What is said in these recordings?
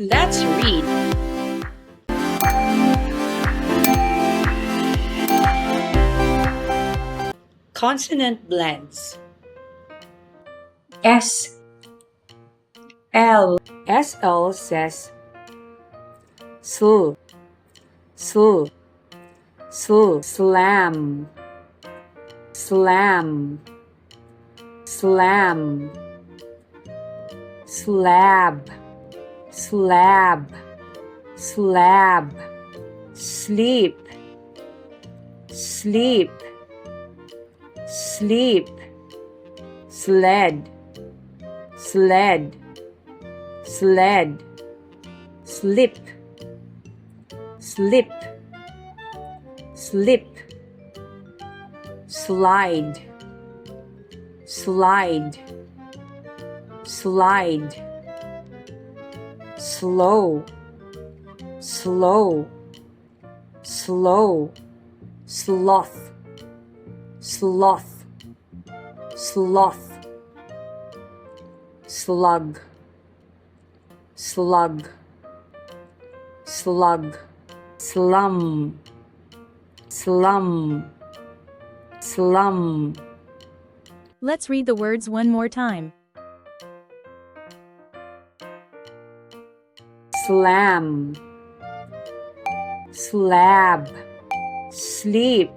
Let's read. Consonant blends. S L SL says sl, sl, sl, slam, slam, slam, slab, slab, slab, sleep, sleep, sleep, sled, sled, sled, slip, slip, slip, slide, slide, slide, slow, slow, slow, sloth, sloth, sloth, slug, slug, slug, slum, slum, slum. Let's read the words one more time. Slam, slab, sleep,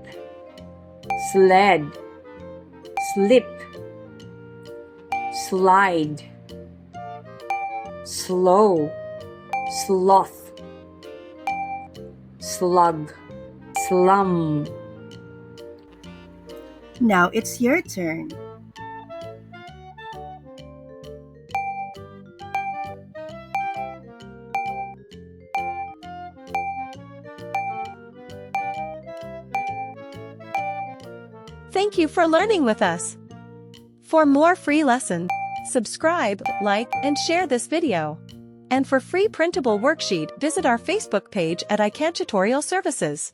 sled, slip, slide, slow, sloth, slug, slum. Now it's your turn. Thank you for learning with us. For more free lessons, subscribe, like, and share this video. And for free printable worksheet, visit our Facebook page at iCan Tutorial Services.